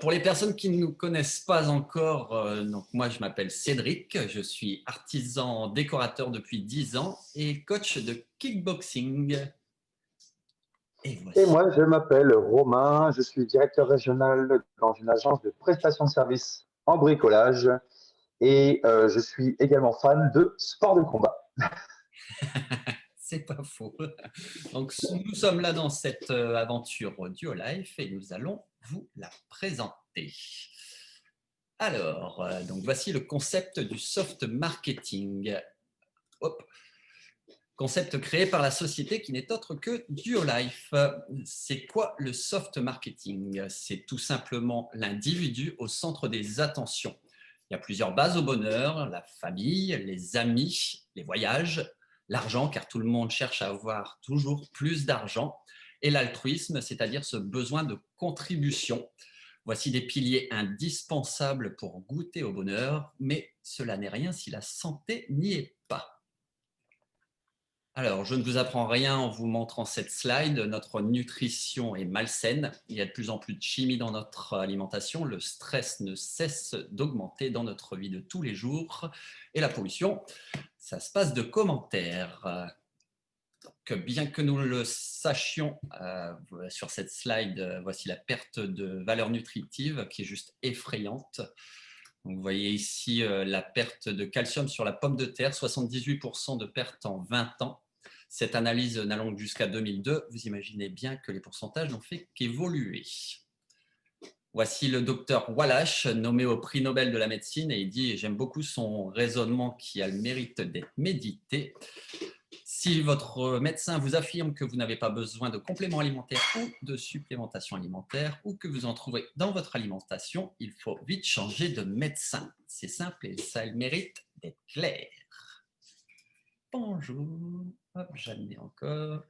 Pour les personnes qui ne nous connaissent pas encore, donc moi je m'appelle Cédric, je suis artisan décorateur depuis 10 ans et coach de kickboxing. Et Et voici. moi, je m'appelle Romain, je suis directeur régional dans une agence de prestation de services en bricolage et je suis également fan de sport de combat. C'est pas faux. Donc nous sommes là dans cette aventure Duolife et nous allons vous la présenter. Alors, donc voici le concept du soft marketing. Hop. Concept créé par la société qui n'est autre que Duolife. C'est quoi le soft marketing? C'est tout simplement l'individu au centre des attentions. Il y a plusieurs bases au bonheur, la famille, les amis, les voyages, l'argent, car tout le monde cherche à avoir toujours plus d'argent, et l'altruisme, c'est-à-dire ce besoin de contribution. Voici des piliers indispensables pour goûter au bonheur, mais cela n'est rien si la santé n'y est pas. Alors, je ne vous apprends rien en vous montrant cette slide. Notre nutrition est malsaine. Il y a de plus en plus de chimie dans notre alimentation. Le stress ne cesse d'augmenter dans notre vie de tous les jours. Et la pollution, ça se passe de commentaires. Donc, bien que nous le sachions, sur cette slide, voici la perte de valeur nutritive qui est juste effrayante. Donc, vous voyez ici la perte de calcium sur la pomme de terre, 78% de perte en 20 ans. Cette analyse n'allant jusqu'à 2002, vous imaginez bien que les pourcentages n'ont fait qu'évoluer. Voici le docteur Wallach, nommé au prix Nobel de la médecine, et il dit, et j'aime beaucoup son raisonnement qui a le mérite d'être médité, si votre médecin vous affirme que vous n'avez pas besoin de compléments alimentaires ou de supplémentation alimentaire ou que vous en trouvez dans votre alimentation, il faut vite changer de médecin. C'est simple et ça a le mérite d'être clair. Bonjour, hop, j'admets encore.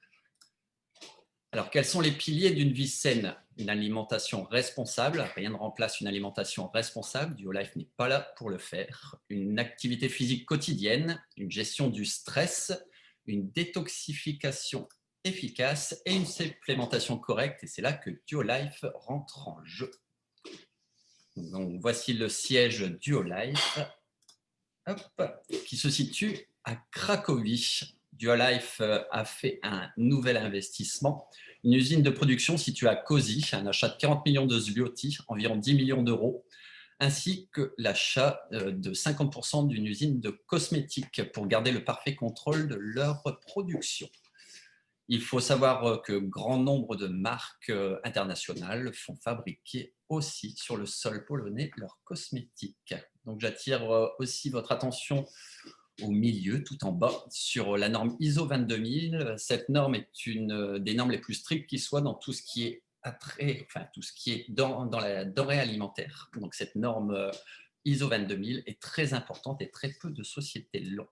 Alors, quels sont les piliers d'une vie saine? Une alimentation responsable, rien ne remplace une alimentation responsable, Duolife n'est pas là pour le faire. Une activité physique quotidienne, une gestion du stress, une détoxification efficace et une supplémentation correcte. Et c'est là que Duolife rentre en jeu. Donc, voici le siège Duolife, qui se situe à Cracovie. Duolife a fait un nouvel investissement, une usine de production située à Kozy, un achat de 40 millions de zloty, environ 10 millions d'euros, ainsi que l'achat de 50% d'une usine de cosmétiques pour garder le parfait contrôle de leur production. Il faut savoir que grand nombre de marques internationales font fabriquer aussi sur le sol polonais leurs cosmétiques. Donc j'attire aussi votre attention au milieu, tout en bas, sur la norme ISO 22000. Cette norme est une des normes les plus strictes qui soit dans tout ce qui est tout ce qui est dans la denrée alimentaire. Donc cette norme ISO 22000 est très importante et très peu de sociétés l'ont.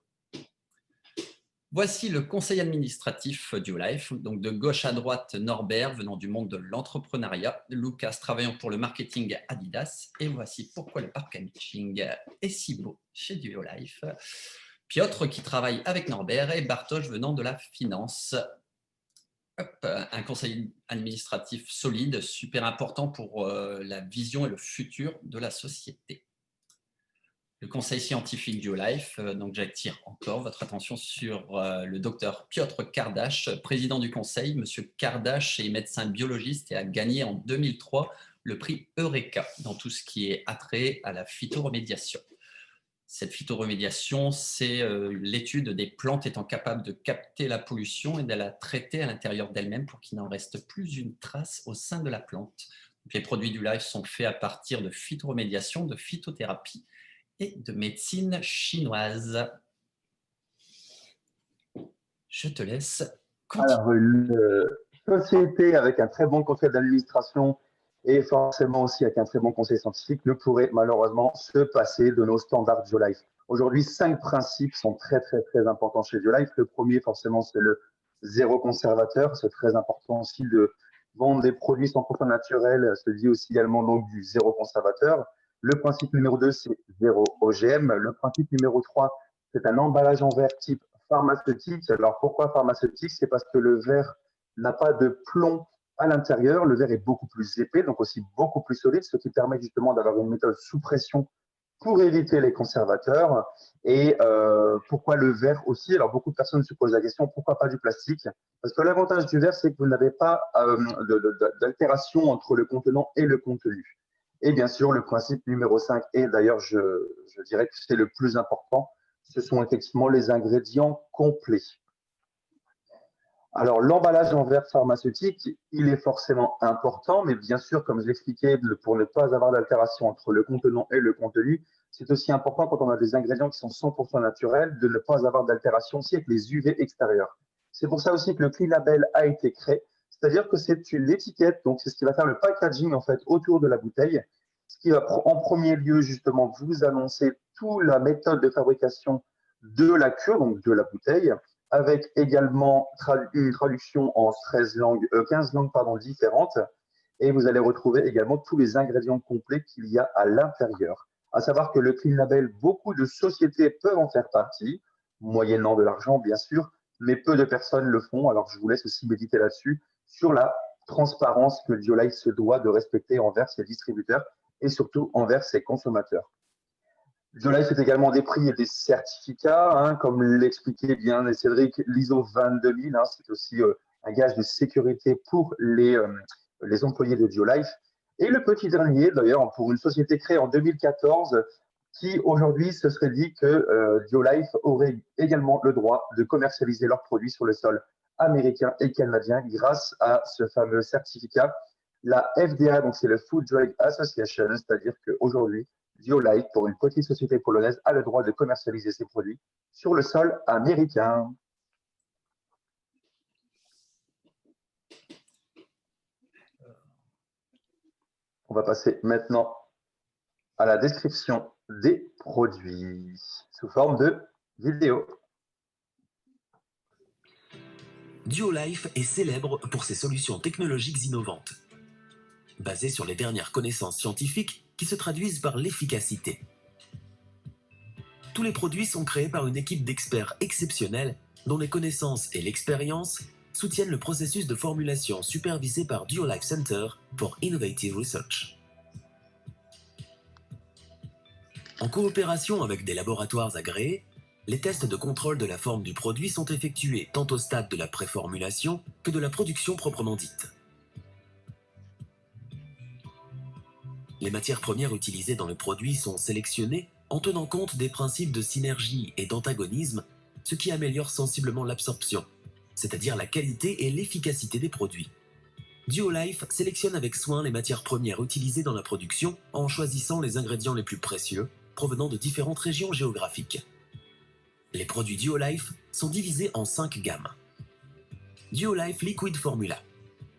Voici le conseil administratif Duolife, donc de gauche à droite, Norbert venant du monde de l'entrepreneuriat, Lucas travaillant pour le marketing Adidas, et voici pourquoi le packaging est si beau chez Duolife. Piotr qui travaille avec Norbert et Bartosz venant de la finance. Un conseil administratif solide, super important pour la vision et le futur de la société. Le conseil scientifique Duolife, donc j'attire encore votre attention sur le docteur Piotr Kardash, président du conseil. Monsieur Kardash est médecin biologiste et a gagné en 2003 le prix Eureka dans tout ce qui est attrait à la phytoremédiation. Cette phytoremédiation, c'est l'étude des plantes étant capables de capter la pollution et de la traiter à l'intérieur d'elles-mêmes pour qu'il n'en reste plus une trace au sein de la plante. Donc, les produits Duolife sont faits à partir de phytoremédiation, de phytothérapie et de médecine chinoise. Je te laisse continuer. Alors, une société avec un très bon conseil d'administration et forcément aussi avec un très bon conseil scientifique ne pourrait malheureusement se passer de nos standards Duolife. Aujourd'hui, 5 principes sont très, très, très importants chez Duolife. Le premier, forcément, c'est le zéro conservateur. C'est très important aussi de vendre des produits 100% naturels. Se dit aussi également donc du zéro conservateur. Le principe numéro 2, c'est zéro OGM. Le principe numéro 3, c'est un emballage en verre type pharmaceutique. Alors pourquoi pharmaceutique? C'est parce que le verre n'a pas de plomb À l'intérieur, le verre est beaucoup plus épais, donc aussi beaucoup plus solide, ce qui permet justement d'avoir une méthode sous pression pour éviter les conservateurs. Et pourquoi le verre aussi? Alors, beaucoup de personnes se posent la question, pourquoi pas du plastique? Parce que l'avantage du verre, c'est que vous n'avez pas d'altération entre le contenant et le contenu. Et bien sûr, le principe numéro 5, et d'ailleurs, je dirais que c'est le plus important, ce sont effectivement les ingrédients complets. Alors, l'emballage en verre pharmaceutique, il est forcément important, mais bien sûr, comme je l'expliquais, pour ne pas avoir d'altération entre le contenant et le contenu, c'est aussi important quand on a des ingrédients qui sont 100% naturels, de ne pas avoir d'altération aussi avec les UV extérieurs. C'est pour ça aussi que le Clean Label a été créé, c'est-à-dire que c'est une étiquette, donc c'est ce qui va faire le packaging en fait autour de la bouteille, ce qui va en premier lieu justement vous annoncer toute la méthode de fabrication de la cure, donc de la bouteille, avec également une traduction en 15 langues différentes. Et vous allez retrouver également tous les ingrédients complets qu'il y a à l'intérieur. À savoir que le Clean Label, beaucoup de sociétés peuvent en faire partie, moyennant de l'argent bien sûr, mais peu de personnes le font. Alors je vous laisse aussi méditer là-dessus, sur la transparence que BioLife se doit de respecter envers ses distributeurs et surtout envers ses consommateurs. BioLife c'est également des prix et des certificats, hein, comme l'expliquait bien Cédric, l'ISO 22000, hein, c'est aussi un gage de sécurité pour les employés de BioLife. Et le petit dernier, d'ailleurs, pour une société créée en 2014, qui aujourd'hui se serait dit que BioLife aurait également le droit de commercialiser leurs produits sur le sol américain et canadien grâce à ce fameux certificat. La FDA, donc c'est le Food Drug Association, c'est-à-dire qu'aujourd'hui, BioLife, pour une petite société polonaise, a le droit de commercialiser ses produits sur le sol américain. On va passer maintenant à la description des produits sous forme de vidéo. BioLife est célèbre pour ses solutions technologiques innovantes, basées sur les dernières connaissances scientifiques qui se traduisent par l'efficacité. Tous les produits sont créés par une équipe d'experts exceptionnels dont les connaissances et l'expérience soutiennent le processus de formulation supervisé par BioLife Center for Innovative Research. En coopération avec des laboratoires agréés, les tests de contrôle de la forme du produit sont effectués tant au stade de la préformulation que de la production proprement dite. Les matières premières utilisées dans le produit sont sélectionnées en tenant compte des principes de synergie et d'antagonisme, ce qui améliore sensiblement l'absorption, c'est-à-dire la qualité et l'efficacité des produits. BioLife sélectionne avec soin les matières premières utilisées dans la production en choisissant les ingrédients les plus précieux provenant de différentes régions géographiques. Les produits BioLife sont divisés en 5 gammes. BioLife Liquid Formula.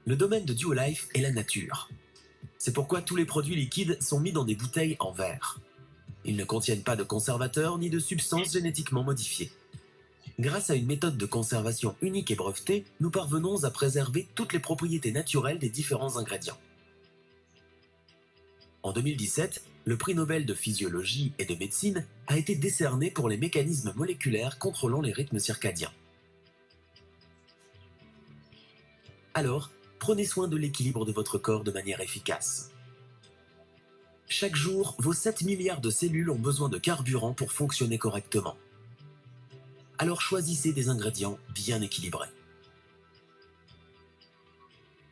Le domaine de BioLife est la nature. C'est pourquoi tous les produits liquides sont mis dans des bouteilles en verre. Ils ne contiennent pas de conservateurs ni de substances génétiquement modifiées. Grâce à une méthode de conservation unique et brevetée, nous parvenons à préserver toutes les propriétés naturelles des différents ingrédients. En 2017, le prix Nobel de physiologie et de médecine a été décerné pour les mécanismes moléculaires contrôlant les rythmes circadiens. Alors, prenez soin de l'équilibre de votre corps de manière efficace. Chaque jour, vos 7 milliards de cellules ont besoin de carburant pour fonctionner correctement. Alors choisissez des ingrédients bien équilibrés.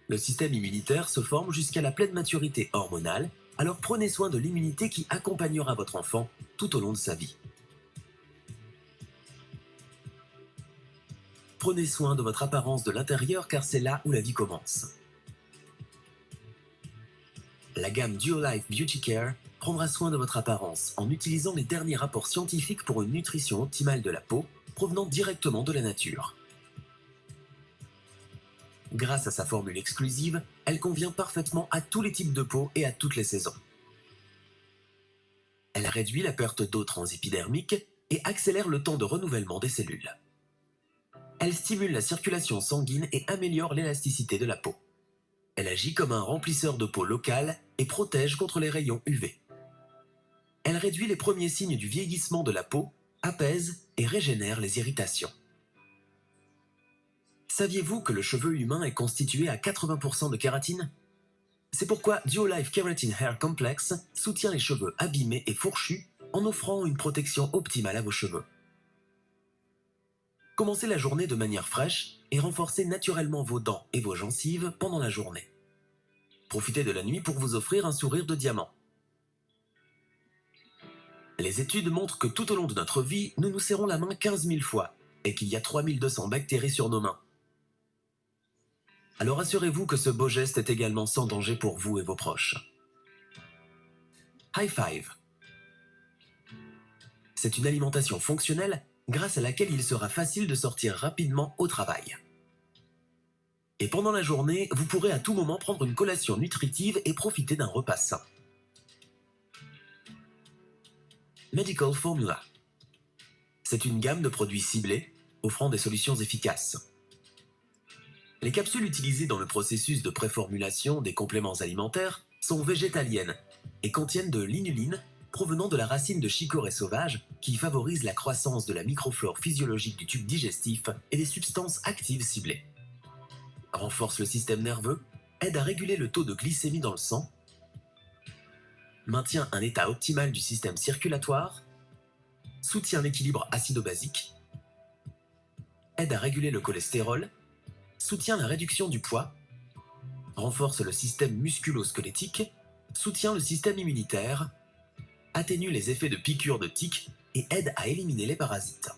Le système immunitaire se forme jusqu'à la pleine maturité hormonale, alors prenez soin de l'immunité qui accompagnera votre enfant tout au long de sa vie. Prenez soin de votre apparence de l'intérieur car c'est là où la vie commence. La gamme BioLife Beauty Care prendra soin de votre apparence en utilisant les derniers rapports scientifiques pour une nutrition optimale de la peau provenant directement de la nature. Grâce à sa formule exclusive, elle convient parfaitement à tous les types de peau et à toutes les saisons. Elle réduit la perte d'eau transépidermique et accélère le temps de renouvellement des cellules. Elle stimule la circulation sanguine et améliore l'élasticité de la peau. Elle agit comme un remplisseur de peau local et protège contre les rayons UV. Elle réduit les premiers signes du vieillissement de la peau, apaise et régénère les irritations. Saviez-vous que le cheveu humain est constitué à 80% de kératine? C'est pourquoi Duolife Keratin Hair Complex soutient les cheveux abîmés et fourchus en offrant une protection optimale à vos cheveux. Commencez la journée de manière fraîche et renforcez naturellement vos dents et vos gencives pendant la journée. Profitez de la nuit pour vous offrir un sourire de diamant. Les études montrent que tout au long de notre vie, nous nous serrons la main 15 000 fois et qu'il y a 3200 bactéries sur nos mains. Alors assurez-vous que ce beau geste est également sans danger pour vous et vos proches. High Five. C'est une alimentation fonctionnelle grâce à laquelle il sera facile de sortir rapidement au travail. Et pendant la journée, vous pourrez à tout moment prendre une collation nutritive et profiter d'un repas sain. Medical Formula. C'est une gamme de produits ciblés offrant des solutions efficaces. Les capsules utilisées dans le processus de préformulation des compléments alimentaires sont végétaliennes et contiennent de l'inuline provenant de la racine de chicorée sauvage qui favorise la croissance de la microflore physiologique du tube digestif et des substances actives ciblées. Renforce le système nerveux, aide à réguler le taux de glycémie dans le sang, maintient un état optimal du système circulatoire, soutient l'équilibre acido-basique, aide à réguler le cholestérol, soutient la réduction du poids, renforce le système musculo-squelettique, soutient le système immunitaire, atténue les effets de piqûres de tiques et aide à éliminer les parasites.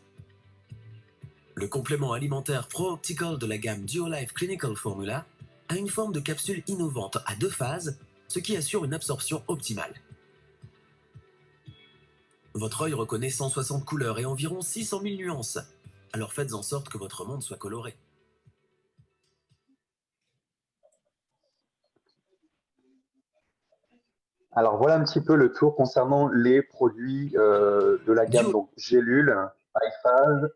Le complément alimentaire pro-optical de la gamme Duolife Clinical Formula a une forme de capsule innovante à 2 phases, ce qui assure une absorption optimale. Votre œil reconnaît 160 couleurs et environ 600 000 nuances, alors faites en sorte que votre monde soit coloré. Alors voilà un petit peu le tour concernant les produits de la gamme donc gélules, iPhage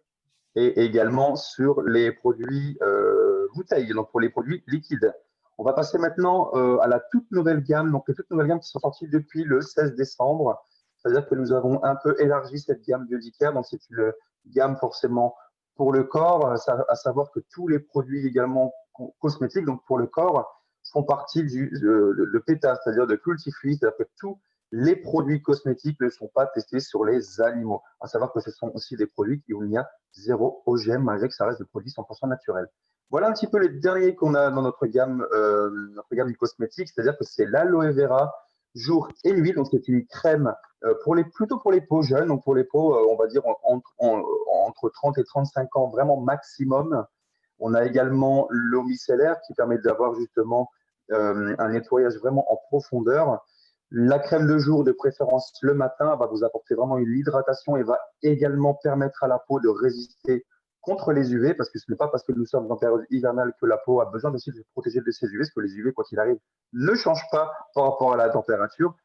et également sur les produits bouteilles, donc pour les produits liquides. On va passer maintenant à la toute nouvelle gamme, donc les toutes nouvelles gammes qui sont sorties depuis le 16 décembre. C'est-à-dire que nous avons un peu élargi cette gamme Biodicare, donc c'est une gamme forcément pour le corps, à savoir que tous les produits également cosmétiques, donc pour le corps, font partie de PETA, c'est-à-dire de cruelty-free, c'est-à-dire que tous les produits cosmétiques ne sont pas testés sur les animaux. À savoir que ce sont aussi des produits où il y a 0 OGM, malgré que ça reste des produits 100% naturels. Voilà un petit peu les derniers qu'on a dans notre gamme du cosmétique, c'est-à-dire que c'est l'aloe vera jour et nuit, donc c'est une crème plutôt pour les peaux jeunes, donc pour les peaux, on va dire entre 30 et 35 ans, vraiment maximum. On a également l'eau micellaire qui permet d'avoir justement un nettoyage vraiment en profondeur. La crème de jour, de préférence le matin, va vous apporter vraiment une hydratation et va également permettre à la peau de résister contre les UV, parce que ce n'est pas parce que nous sommes en période hivernale que la peau a besoin aussi de se protéger de ces UV, parce que les UV, quoi qu'il arrive, ne changent pas par rapport à la température.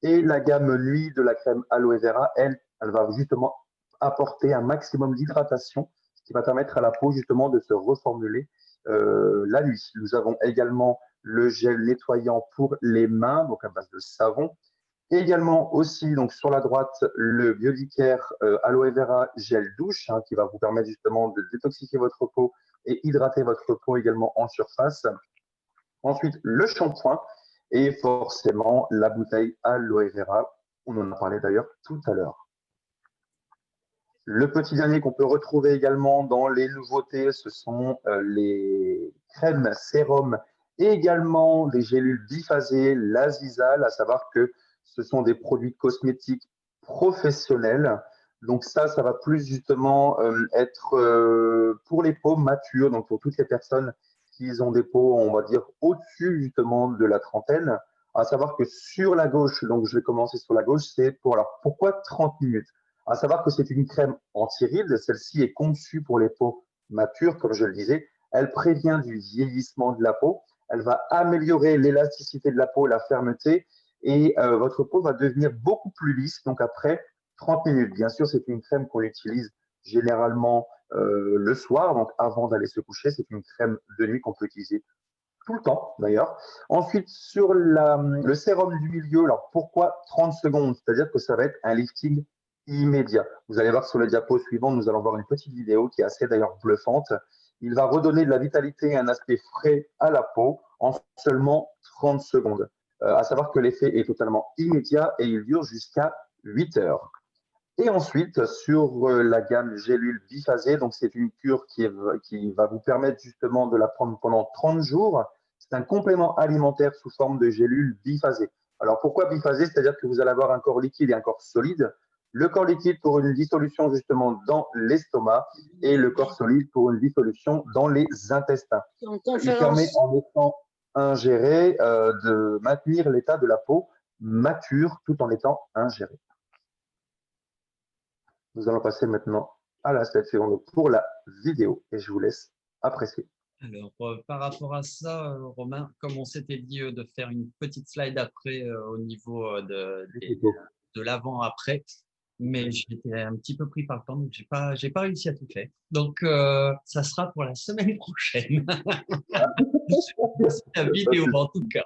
Et la gamme nuit de la crème aloe vera, elle va justement apporter un maximum d'hydratation, ce qui va permettre à la peau justement de se reformuler la nuit. Nous avons également le gel nettoyant pour les mains, donc à base de savon. Et également aussi, donc sur la droite, le Biodicare Aloe Vera Gel Douche, qui va vous permettre justement de détoxifier votre peau et hydrater votre peau également en surface. Ensuite, le shampoing et forcément la bouteille Aloe Vera. On en a parlé d'ailleurs tout à l'heure. Le petit dernier qu'on peut retrouver également dans les nouveautés, ce sont les crèmes sérum et également des gélules biphasées, l'Azizal, à savoir que ce sont des produits cosmétiques professionnels. Donc ça va plus justement être pour les peaux matures, donc pour toutes les personnes qui ont des peaux, on va dire, au-dessus justement de la trentaine. À savoir que sur la gauche, donc je vais commencer sur la gauche, c'est pour, alors pourquoi 30 minutes? À savoir que c'est une crème anti-rides, celle-ci est conçue pour les peaux matures, comme je le disais. Elle prévient du vieillissement de la peau, elle va améliorer l'élasticité de la peau, la fermeté, et votre peau va devenir beaucoup plus lisse, donc après 30 minutes. Bien sûr, c'est une crème qu'on utilise généralement le soir, donc avant d'aller se coucher. C'est une crème de nuit qu'on peut utiliser tout le temps d'ailleurs. Ensuite, sur le sérum du milieu, alors pourquoi 30 secondes? C'est-à-dire que ça va être un lifting immédiat. Vous allez voir sur le diapo suivant, nous allons voir une petite vidéo qui est assez d'ailleurs bluffante. Il va redonner de la vitalité et un aspect frais à la peau en seulement 30 secondes. À savoir que l'effet est totalement immédiat et il dure jusqu'à 8 heures. Et ensuite, sur la gamme gélule biphasée, donc c'est une cure qui va vous permettre justement de la prendre pendant 30 jours. C'est un complément alimentaire sous forme de gélule biphasée. Alors pourquoi biphasée? C'est-à-dire que vous allez avoir un corps liquide et un corps solide. Le corps liquide pour une dissolution justement dans l'estomac et le corps solide pour une dissolution dans les intestins. Il permet en étant ingéré de maintenir l'état de la peau mature tout en étant ingéré. Nous allons passer maintenant à la slide suivante pour la vidéo et je vous laisse apprécier. Alors, par rapport à ça, Romain, comme on s'était dit de faire une petite slide après au niveau de l'avant-après, mais j'étais un petit peu pris par le temps, donc j'ai pas réussi à tout faire. Donc, ça sera pour la semaine prochaine. C'est la vidéo en tout cas.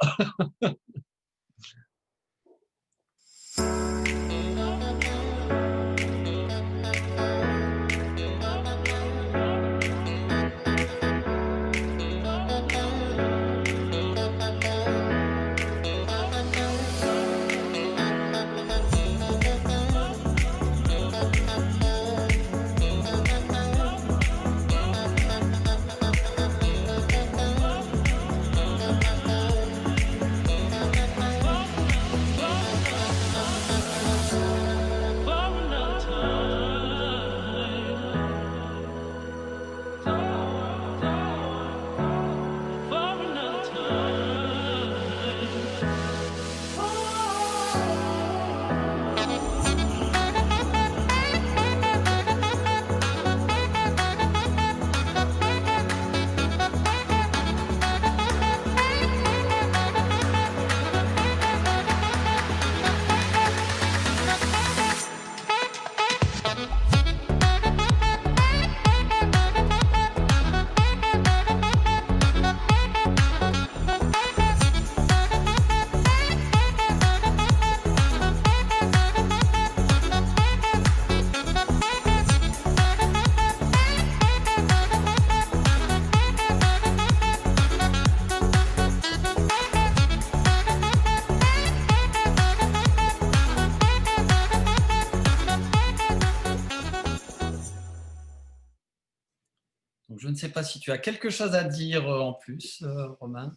Donc, je ne sais pas si tu as quelque chose à dire en plus, Romain.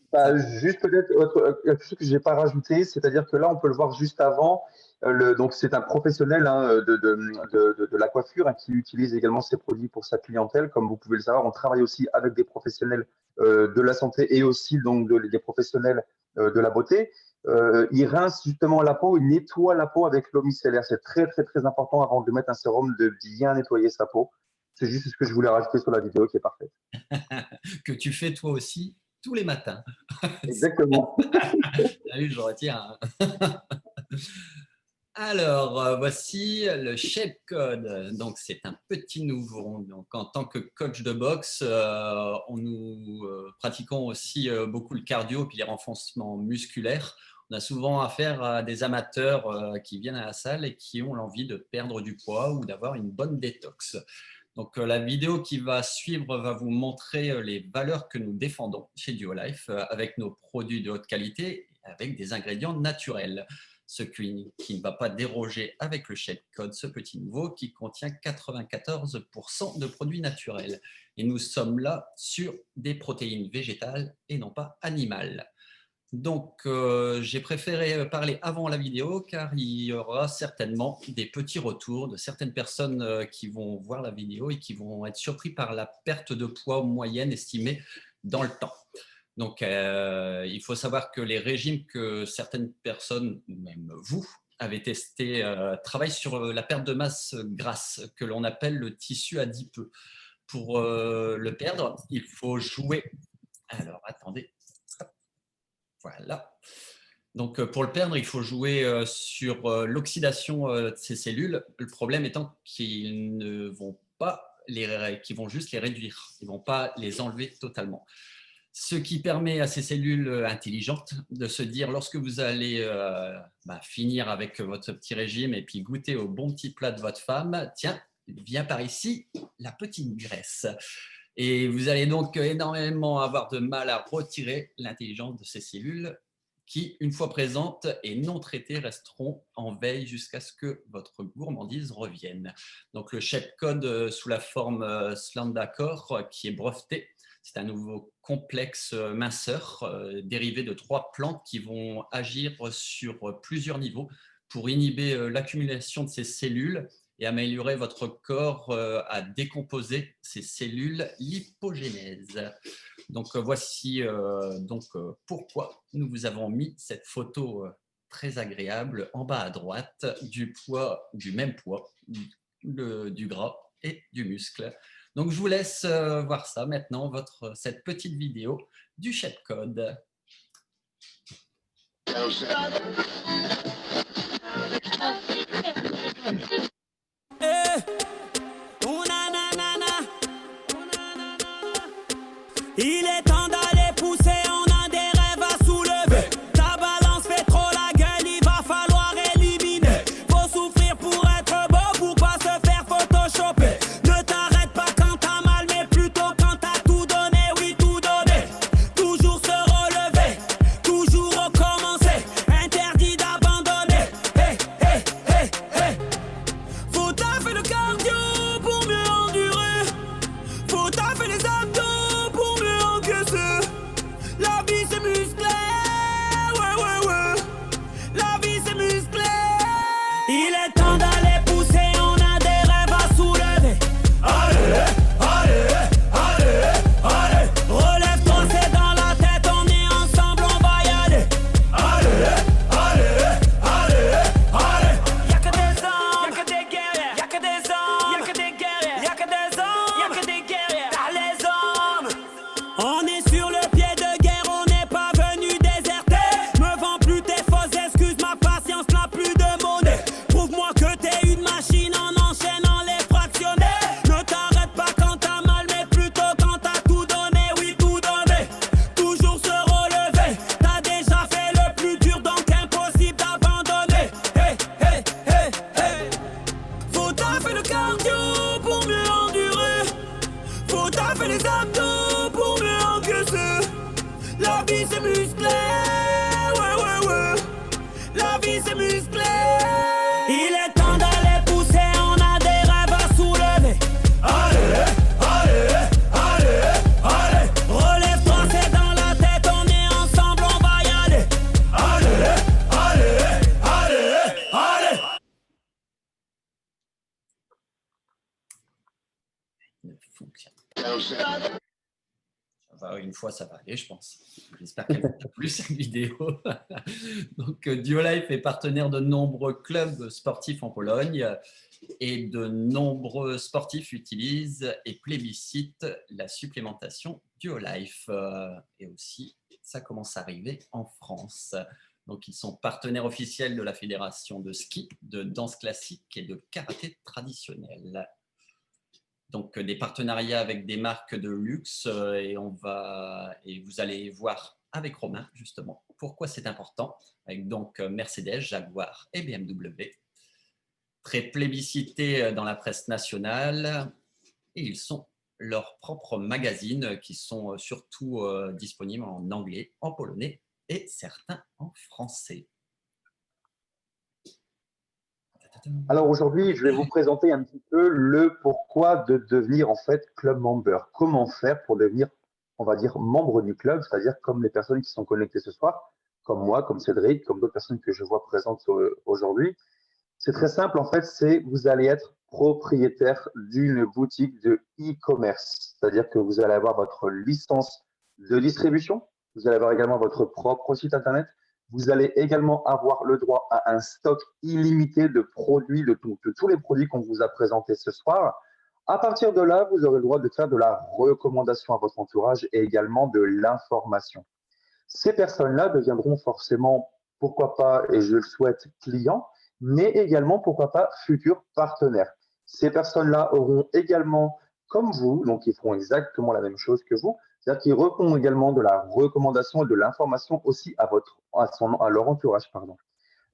Juste peut-être quelque chose que je n'ai pas rajouté, c'est-à-dire que là, on peut le voir juste avant. Donc, c'est un professionnel de la coiffure qui utilise également ses produits pour sa clientèle. Comme vous pouvez le savoir, on travaille aussi avec des professionnels de la santé et aussi donc des professionnels de la beauté. Il rince justement la peau, il nettoie la peau avec l'eau micellaire. C'est très, très, très important avant de mettre un sérum de bien nettoyer sa peau. C'est juste ce que je voulais rajouter sur la vidéo qui est parfaite. Que tu fais toi aussi tous les matins. Exactement. Je retiens. Alors, voici le Shape Code. Donc, c'est un petit nouveau. Donc, en tant que coach de boxe, nous pratiquons aussi beaucoup le cardio puis les renforcements musculaires. On a souvent affaire à des amateurs qui viennent à la salle et qui ont l'envie de perdre du poids ou d'avoir une bonne détox. Donc, la vidéo qui va suivre va vous montrer les valeurs que nous défendons chez Duolife avec nos produits de haute qualité et avec des ingrédients naturels. Ce qui ne va pas déroger avec le Shape Code, ce petit nouveau qui contient 94% de produits naturels. Et nous sommes là sur des protéines végétales et non pas animales. Donc, j'ai préféré parler avant la vidéo car il y aura certainement des petits retours de certaines personnes qui vont voir la vidéo et qui vont être surpris par la perte de poids moyenne estimée dans le temps. Donc, il faut savoir que les régimes que certaines personnes, même vous, avez testés, travaillent sur la perte de masse grasse que l'on appelle le tissu adipeux. Pour le perdre, il faut jouer. Alors, attendez. Voilà. Donc, pour le perdre, il faut jouer sur l'oxydation de ces cellules. Le problème étant qu'ils ne vont pas qu'ils vont juste les réduire. Ils ne vont pas les enlever totalement. Ce qui permet à ces cellules intelligentes de se dire, lorsque vous allez finir avec votre petit régime et puis goûter au bon petit plat de votre femme, tiens, viens par ici, la petite graisse. Et vous allez donc énormément avoir de mal à retirer l'intelligence de ces cellules qui, une fois présentes et non traitées, resteront en veille jusqu'à ce que votre gourmandise revienne. Donc le Shapecode sous la forme Slandacor qui est breveté, c'est un nouveau complexe minceur dérivé de 3 plantes qui vont agir sur plusieurs niveaux pour inhiber l'accumulation de ces cellules et améliorer votre corps à décomposer ces cellules lipogénèse. Donc voici pourquoi nous vous avons mis cette photo très agréable en bas à droite du même poids, du gras et du muscle. Donc je vous laisse voir ça maintenant, cette petite vidéo du Shapecode. Il est temps d'aller pousser, on a des rêves à soulever. Ta balance fait trop la gueule, il va falloir éliminer. Faut souffrir pour être beau, pour pas se faire photoshopper. Ne t'arrête pas quand t'as mal, mais plutôt quand t'as tout donné, oui tout donné. Toujours se relever, toujours recommencer. Interdit d'abandonner. Hey, hey, hey, hey. Faut taffer le cardio pour mieux endurer. Faut taffer les abdos. La vie c'est musclé, ouais, ouais, ouais. La vie c'est musclé. Il est temps d'aller pousser, on a des rêves à soulever. Allez, allez, allez, allez. Relève-toi, c'est dans la tête, on est ensemble, on va y aller. Allez, allez, allez, allez. Y'a que des hommes, y'a que des guerriers. Y'a que des hommes, y'a que des guerriers. Y'a que des hommes, y'a que des guerriers. T'as les hommes. On est sur le pied de guerre, on n'est pas venu déserter. Me vends plus tes fausses excuses, ma patience n'a plus de monnaie. Prouve-moi que t'es une machine en enchaînant les fractionnés. Ne t'arrête pas quand t'as mal, mais plutôt quand t'as tout donné, oui tout donné. Toujours se relever, t'as déjà fait le plus dur, donc impossible d'abandonner. Hey, hey, hey, hey. Faut taffer le cardio pour mieux endurer. Faut taffer les abdos pour mieux encaisser. La vie c'est musclé, ouais, ouais, ouais. La vie c'est musclé. Il est temps d'aller pousser, on a des rêves à soulever. Allez, allez, allez, allez. Relève-toi, c'est dans la tête, on est ensemble, on va y aller. Allez, allez, allez, allez. Ne fonctionne pas. Une fois, ça va aller, je pense. J'espère qu'elle vous a plu cette vidéo. Donc, Duolife est partenaire de nombreux clubs sportifs en Pologne et de nombreux sportifs utilisent et plébiscitent la supplémentation Duolife. Et aussi, ça commence à arriver en France. Donc, ils sont partenaires officiels de la Fédération de ski, de danse classique et de karaté traditionnel. Donc, des partenariats avec des marques de luxe et vous allez voir avec Romain, justement, pourquoi c'est important, avec donc Mercedes, Jaguar et BMW, très plébiscités dans la presse nationale, et ils sont leurs propres magazines qui sont surtout disponibles en anglais, en polonais et certains en français. Alors aujourd'hui, je vais vous présenter un petit peu le pourquoi de devenir en fait club member. Comment faire pour devenir, on va dire, membre du club, c'est-à-dire comme les personnes qui sont connectées ce soir, comme moi, comme Cédric, comme d'autres personnes que je vois présentes aujourd'hui. C'est très simple en fait, c'est vous allez être propriétaire d'une boutique de e-commerce, c'est-à-dire que vous allez avoir votre licence de distribution, vous allez avoir également votre propre site internet. Vous allez également avoir le droit à un stock illimité de produits, de tous les produits qu'on vous a présentés ce soir. À partir de là, vous aurez le droit de faire de la recommandation à votre entourage et également de l'information. Ces personnes-là deviendront forcément, pourquoi pas, et je le souhaite, clients, mais également, pourquoi pas, futurs partenaires. Ces personnes-là auront également, comme vous, donc ils feront exactement la même chose que vous, c'est-à-dire qu'ils répondent également de la recommandation et de l'information aussi à leur entourage.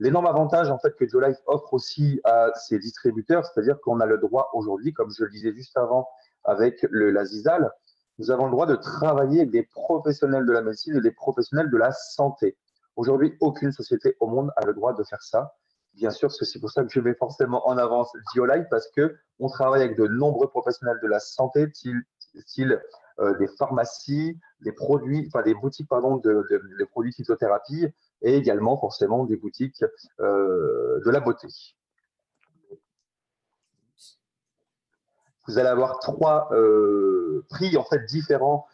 L'énorme avantage en fait que Duolife offre aussi à ses distributeurs, c'est-à-dire qu'on a le droit aujourd'hui, comme je le disais juste avant avec la Zizal, Nous avons le droit de travailler avec des professionnels de la médecine et des professionnels de la santé. Aujourd'hui, aucune société au monde a le droit de faire ça. Bien sûr, c'est pour ça que je mets forcément en avance Geolife, parce qu'on travaille avec de nombreux professionnels de la santé, style des pharmacies, des produits, enfin des boutiques de produits phytothérapie, et également forcément des boutiques de la beauté. Vous allez avoir trois prix en fait différents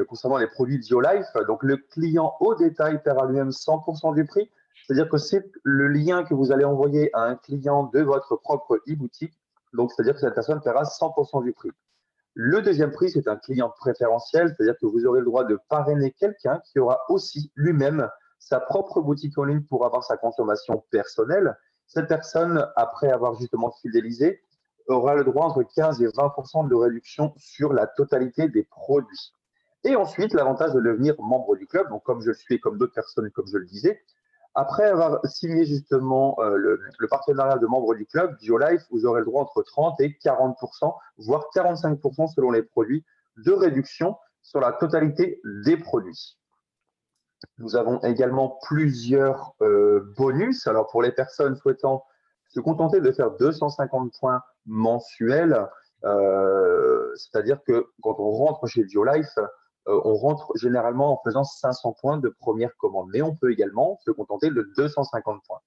concernant les produits de Geolife. Donc le client au détail paiera lui-même 100% du prix. C'est-à-dire que c'est le lien que vous allez envoyer à un client de votre propre e-boutique. Donc c'est-à-dire que cette personne paiera 100% du prix. Le deuxième prix, c'est un client préférentiel, c'est-à-dire que vous aurez le droit de parrainer quelqu'un qui aura aussi lui-même sa propre boutique en ligne pour avoir sa consommation personnelle. Cette personne, après avoir justement fidélisé, aura le droit entre 15 et 20% de réduction sur la totalité des produits. Et ensuite, l'avantage de devenir membre du club, donc comme je le suis et comme d'autres personnes, comme je le disais, après avoir signé justement le partenariat de membre du club, Geolife, vous aurez le droit entre 30 et 40%, voire 45% selon les produits, de réduction sur la totalité des produits. Nous avons également plusieurs bonus. Alors pour les personnes souhaitant se contenter de faire 250 points mensuels, c'est-à-dire que quand on rentre chez Geolife, on rentre généralement en faisant 500 points de première commande, mais on peut également se contenter de 250 points.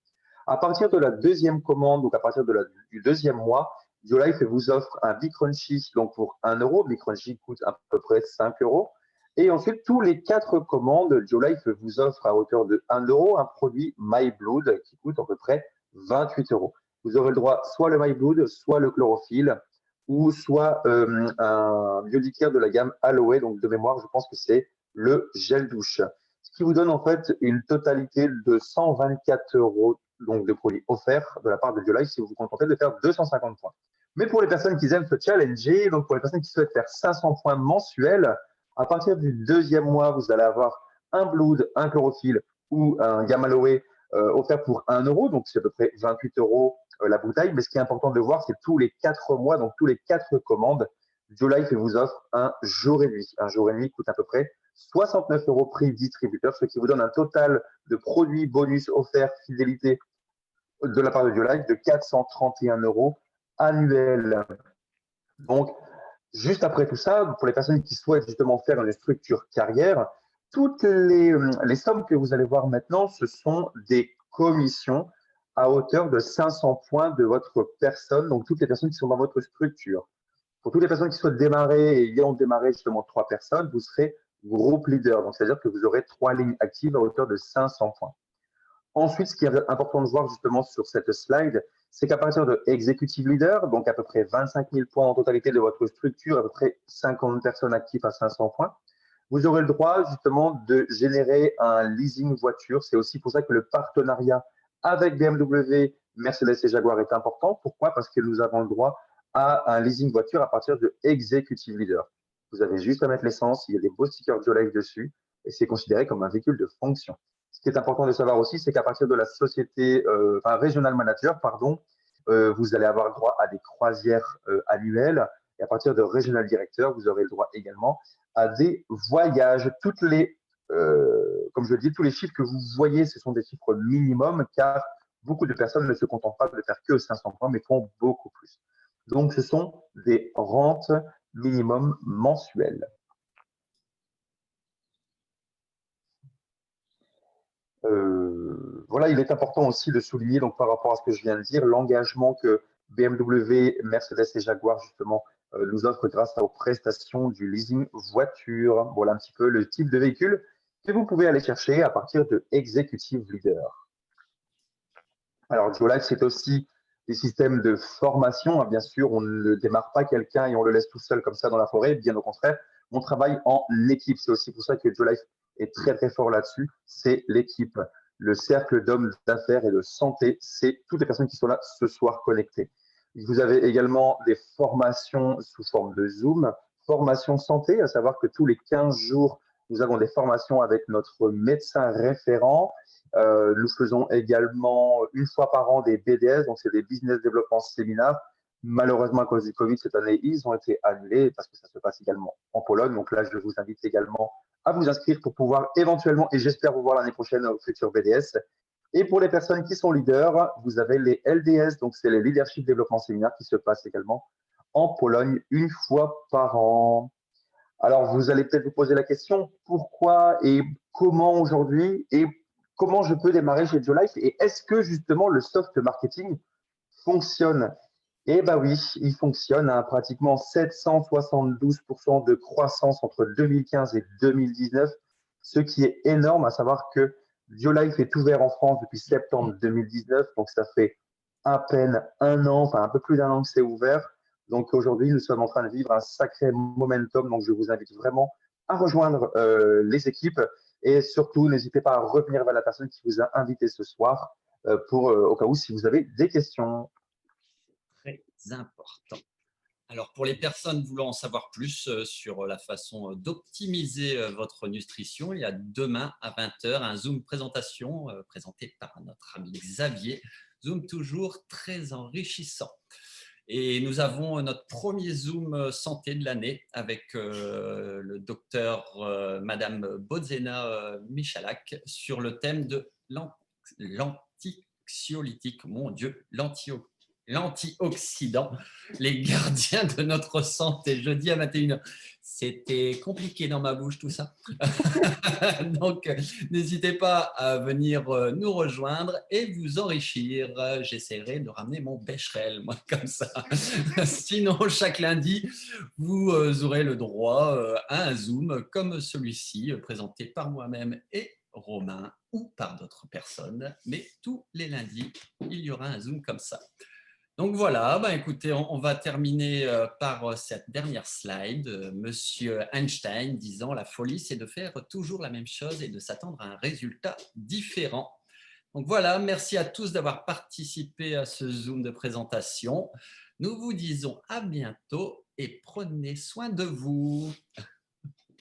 À partir de la deuxième commande, donc à partir du deuxième mois, Geolife vous offre un Bicrunchy, donc pour 1 euro. Bicrunchy coûte à peu près 5 euros. Et ensuite, tous les 4 commandes, Geolife vous offre à hauteur de 1 euro un produit MyBlood qui coûte à peu près 28 euros. Vous aurez le droit soit le MyBlood, soit le chlorophylle, ou soit un bioliquaire de la gamme Aloe. Donc de mémoire, je pense que c'est le gel douche. Ce qui vous donne en fait une totalité de 124 euros donc, de produits offerts de la part de Geolife si vous vous contentez de faire 250 points. Mais pour les personnes qui aiment se challenger, donc pour les personnes qui souhaitent faire 500 points mensuels, à partir du deuxième mois, vous allez avoir un Blood, un chlorophylle ou un Gamma Aloe offert pour 1 euro, donc c'est à peu près 28 euros la bouteille. Mais ce qui est important de voir, c'est tous les 4 mois, donc tous les 4 commandes, Geolife vous offre un jour et demi. Un jour et demi coûte à peu près 69 euros prix distributeur, ce qui vous donne un total de produits bonus offerts fidélité de la part de Geolife de 431 euros annuels. Donc, juste après tout ça, pour les personnes qui souhaitent justement faire une structure carrière, toutes les sommes que vous allez voir maintenant, ce sont des commissions à hauteur de 500 points de votre personne, donc toutes les personnes qui sont dans votre structure. Pour toutes les personnes qui souhaitent démarrer et ayant démarré justement 3 personnes, vous serez groupe leader. Donc, c'est-à-dire que vous aurez 3 lignes actives à hauteur de 500 points. Ensuite, ce qui est important de voir justement sur cette slide, c'est qu'à partir de Executive Leader, donc à peu près 25 000 points en totalité de votre structure, à peu près 50 personnes actives à 500 points, vous aurez le droit justement de générer un leasing voiture. C'est aussi pour ça que le partenariat avec BMW, Mercedes et Jaguar est important. Pourquoi? Parce que nous avons le droit à un leasing voiture à partir de Executive Leader. Vous avez juste à mettre l'essence, il y a des beaux stickers Geolife dessus et c'est considéré comme un véhicule de fonction. Ce qui est important de savoir aussi, c'est qu'à partir de la société, Regional Manager, pardon, vous allez avoir le droit à des croisières annuelles. Et à partir de Regional Directeur, vous aurez le droit également à des voyages. Comme je le dis, tous les chiffres que vous voyez, ce sont des chiffres minimums, car beaucoup de personnes ne se contentent pas de faire que 500 points, mais font beaucoup plus. Donc, ce sont des rentes minimum mensuelles. Voilà, il est important aussi de souligner, donc par rapport à ce que je viens de dire, l'engagement que BMW, Mercedes et Jaguar justement nous offrent grâce aux prestations du leasing voiture. Voilà un petit peu le type de véhicule que vous pouvez aller chercher à partir de Executive Leader. Alors, Geolife, c'est aussi des systèmes de formation. Bien sûr, on ne démarre pas quelqu'un et on le laisse tout seul comme ça dans la forêt. Bien au contraire, on travaille en équipe. C'est aussi pour ça que Geolife est très très fort là-dessus. C'est l'équipe. Le cercle d'hommes d'affaires et de santé, c'est toutes les personnes qui sont là ce soir connectées. Vous avez également des formations sous forme de Zoom, formation santé, à savoir que tous les 15 jours, nous avons des formations avec notre médecin référent. Nous faisons également une fois par an des BDS, donc c'est des Business Development Seminars, Malheureusement, à cause du Covid, cette année, ils ont été annulés parce que ça se passe également en Pologne. Donc là, je vous invite également à vous inscrire pour pouvoir éventuellement, et j'espère vous voir l'année prochaine au futur BDS. Et pour les personnes qui sont leaders, vous avez les LDS, donc c'est les Leadership Development Seminars qui se passent également en Pologne une fois par an. Alors, vous allez peut-être vous poser la question, pourquoi et comment aujourd'hui et comment je peux démarrer chez Jolife et est-ce que justement le soft marketing fonctionne? Eh bien oui, il fonctionne à pratiquement 772% de croissance entre 2015 et 2019, ce qui est énorme, à savoir que Biolife est ouvert en France depuis septembre 2019, donc ça fait à peine un an, enfin un peu plus d'un an que c'est ouvert. Donc aujourd'hui, nous sommes en train de vivre un sacré momentum, donc je vous invite vraiment à rejoindre les équipes et surtout, n'hésitez pas à revenir vers la personne qui vous a invité ce soir au cas où si vous avez des questions. Très important. Alors, pour les personnes voulant en savoir plus sur la façon d'optimiser votre nutrition, il y a demain à 20 h un Zoom présentation présenté par notre ami Xavier. Zoom toujours très enrichissant. Et nous avons notre premier Zoom santé de l'année avec le docteur Madame Bodzena Michalak sur le thème de l'anxiolytique. Mon Dieu, l'antioxydant, les gardiens de notre santé, jeudi à 21 h. C'était compliqué dans ma bouche tout ça. Donc, n'hésitez pas à venir nous rejoindre et vous enrichir. J'essaierai de ramener mon bécherel, moi, comme ça. Sinon, chaque lundi, vous aurez le droit à un Zoom comme celui-ci, présenté par moi-même et Romain ou par d'autres personnes. Mais tous les lundis, il y aura un Zoom comme ça. Donc voilà, écoutez, on va terminer par cette dernière slide. Monsieur Einstein disant « La folie, c'est de faire toujours la même chose et de s'attendre à un résultat différent ». Donc voilà, merci à tous d'avoir participé à ce Zoom de présentation. Nous vous disons à bientôt et prenez soin de vous.